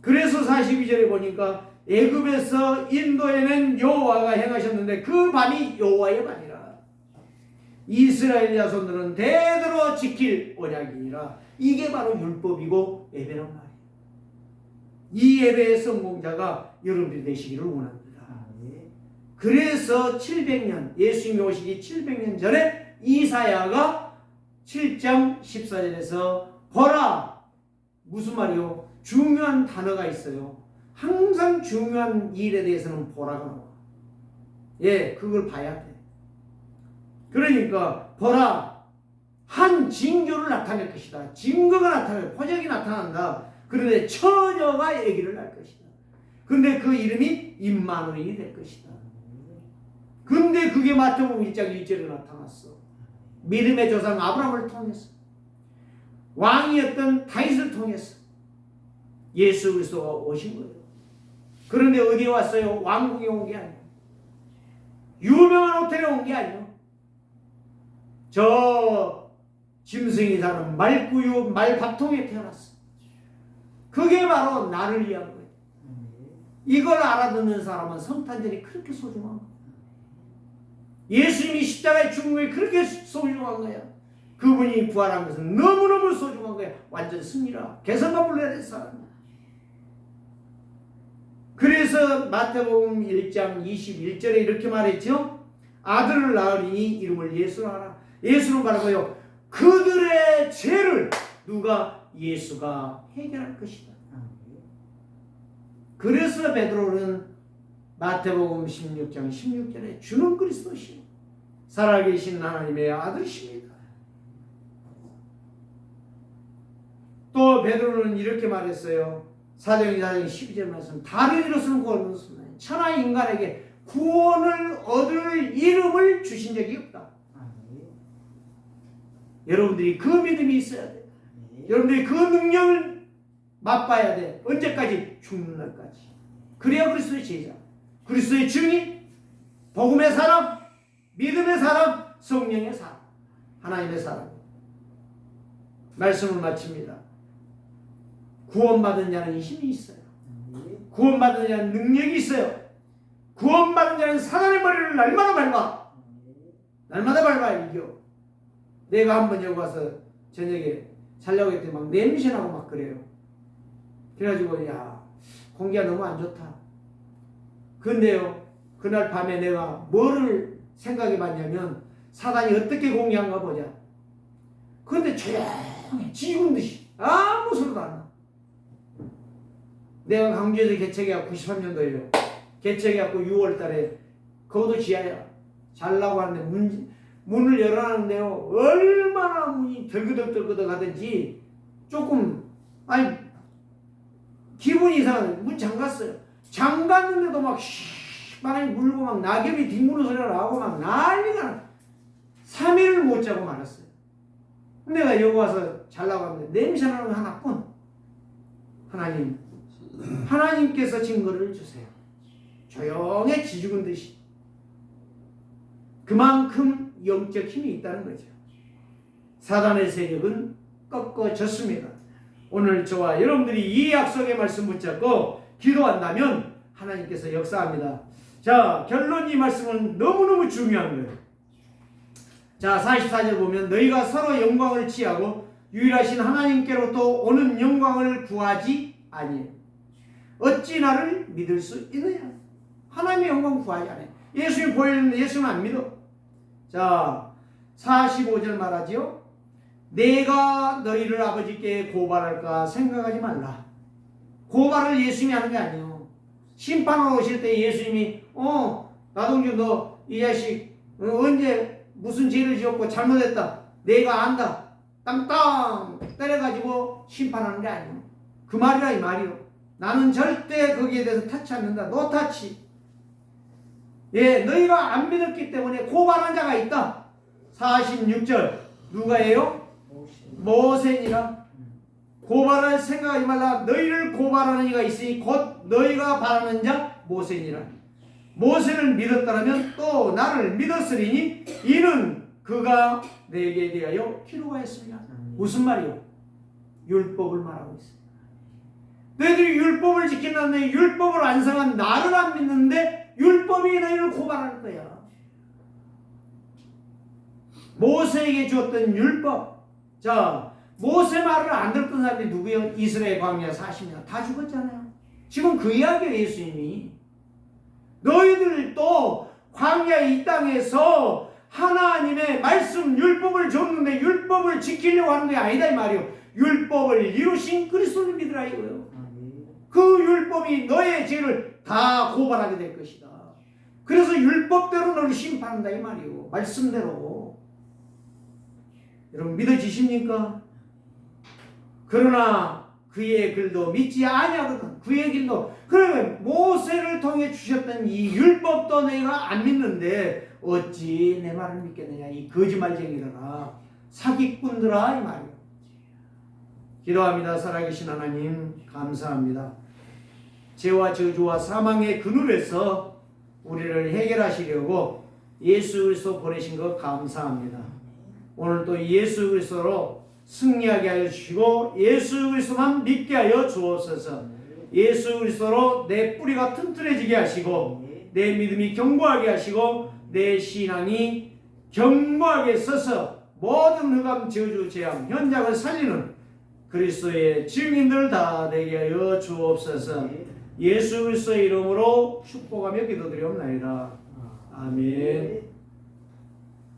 그래서 42절에 보니까 애굽에서 인도에는 여호와가 행하셨는데 그 밤이 여호와의 밤이라. 이스라엘 자손들은 대대로 지킬 언약이니라. 이게 바로 율법이고 예배란 말이에요. 이 예배의 성공자가 여러분들이 되시기를 원합니다. 그래서 700년 예수님이 오시기 700년 전에 이사야가 7장 14절에서 보라. 무슨 말이요? 중요한 단어가 있어요. 항상 중요한 일에 대해서는 보라가 나와. 예, 그걸 봐야 돼. 그러니까 보라. 한 징조를 나타낼 것이다. 증거가 나타나요. 표적이 나타난다. 그런데 처녀가 아기를 낳을 것이다. 그런데 그 이름이 임마누엘이 될 것이다. 근데 그게 마태복음 1장 1절에 나타났어. 믿음의 조상 아브라함을 통해서, 왕이었던 다윗을 통해서 예수 그리스도가 오신 거예요. 그런데 어디에 왔어요? 왕궁에 온 게 아니에요. 유명한 호텔에 온 게 아니에요. 저 짐승이 사는 말구유 말밥통에 태어났어. 그게 바로 나를 위한 거예요. 이걸 알아듣는 사람은 성탄절이 그렇게 소중한 거예요. 예수님이 십자가에 죽은 게 그렇게 소중한 거야. 그분이 부활한 것은 너무너무 소중한 거야. 완전 승리라. 개성과 불러야 될 사람이야. 그래서 마태복음 1장 21절에 이렇게 말했죠. 아들을 낳으리니 이름을 예수라 하라. 예수는 바라고요. 그들의 죄를 누가? 예수가 해결할 것이다. 그래서 베드로는 마태복음 16장 16절에 주는 그리스도시 살아계신 하나님의 아들이십니다. 또 베드로는 이렇게 말했어요. 사도행전 12절 말씀. 다른 이로서는 구원을 얻었습니다. 천하 인간에게 구원을 얻을 이름을 주신 적이 없다. 여러분들이 그 믿음이 있어야 돼. 여러분들이 그 능력을 맛봐야 돼. 언제까지? 죽는 날까지. 그래야 그리스도의 제자, 그리스도의 증인, 복음의 사람, 믿음의 사람, 성령의 사람, 하나님의 사람. 말씀을 마칩니다. 구원받은 자는 힘이 있어요. 구원받은 자는 능력이 있어요. 구원받은 자는 사단의 머리를 날마다 밟아. 날마다 밟아 이겨. 내가 한번 여기 와서 저녁에 자려고 했더니 막 냄새나고 막 그래요. 그래가지고 야, 공기가 너무 안 좋다. 근데요, 그날 밤에 내가 뭐를 생각해 봤냐면 사단이 어떻게 공개한가 보자. 그런데 조용해. 지군 듯이 아무 소리도 안 나. 내가 강주에서 개척해갖고 93년도에요. 개척해갖고 6월 달에 그것도 지하야. 잘라고 하는데 문을 열어놨는데요. 얼마나 문이 덜그덕덜그덕 하든지 조금 아니 기분이 이상하네. 문 잠갔어요. 잠갔는데도 막 바람이 불고 막 낙엽이 뒹구는 소리가 나고 막 난리가 나. 3일을 못 자고 말았어요. 내가 여기 와서 잘라고 하는데 냄새나는 거 하나뿐. 하나님께서 증거를 주세요. 조용히 지죽은 듯이. 그만큼 영적 힘이 있다는 거죠. 사단의 세력은 꺾어졌습니다. 오늘 저와 여러분들이 이 약속의 말씀 붙잡고 기도한다면 하나님께서 역사합니다. 자, 결론 이 말씀은 너무너무 중요한 거예요. 자, 44절 보면 너희가 서로 영광을 취하고 유일하신 하나님께로부터 오는 영광을 구하지 아니에요. 어찌 나를 믿을 수 있느냐? 하나님의 영광 구하지 않아요. 예수님 보이는데 예수는 안 믿어. 자, 45절 말하지요. 내가 너희를 아버지께 고발할까 생각하지 말라. 고발을 예수님이 하는 게 아니에요. 심판하러 오실 때 예수님이 나동주 너 이 자식 언제 무슨 죄를 지었고 잘못했다. 내가 안다. 땅땅 때려가지고 심판하는 게 아니에요. 그 말이라 이 말이요. 나는 절대 거기에 대해서 타치 않는다. 노 타치. 예, 너희가 안 믿었기 때문에 고발한 자가 있다. 46절 누가예요? 모세니라. 고발할 생각하지 말라. 너희를 고발하는 이가 있으니 곧 너희가 바라는 자 모세니라. 모세를 믿었다면 또 나를 믿었으리니 이는 그가 내게 대하여 기록하였습니다. 무슨 말이요? 율법을 말하고 있습니다. 너희들이 율법을 지키는데 율법을 완성한 나를 안 믿는데 율법이 너희를 고발하는 거야. 모세에게 주었던 율법. 자, 모세 말을 안 들었던 사람들이 누구예요? 이스라엘 광야 40년 다 죽었잖아요. 지금 그 이야기예요. 예수님이 너희들도 광야의 이 땅에서 하나님의 말씀 율법을 줬는데 율법을 지키려고 하는 게 아니다 이 말이요. 율법을 이루신 그리스도를 믿으라 이거예요. 그 율법이 너의 죄를 다 고발하게 될 것이다. 그래서 율법대로 너를 심판한다 이 말이요. 말씀대로. 여러분 믿어지십니까? 그러나 그의 글도 믿지 아니하거든. 그의 길도. 그러면 모세를 통해 주셨던 이 율법도 너희가 안 믿는데 어찌 내 말을 믿겠느냐. 이 거짓말쟁이들아, 사기꾼들아 이 말이에요. 기도합니다. 살아계신 하나님 감사합니다. 죄와 저주와 사망의 그늘에서 우리를 해결하시려고 예수 그리스도 보내신 것 감사합니다. 오늘 또 예수 그리스도로 승리하게 하여 주시고 예수 그리스도만 믿게 하여 주옵소서. 예수 그리스도로 내 뿌리가 튼튼해지게 하시고 내 믿음이 견고하게 하시고 내 신앙이 견고하게 서서 모든 흑암 저주 재앙 현장을 살리는 그리스도의 증인들 다 되게 하여 주옵소서. 예수 그리스도의 이름으로 축복하며 기도드리옵나이다. 아멘.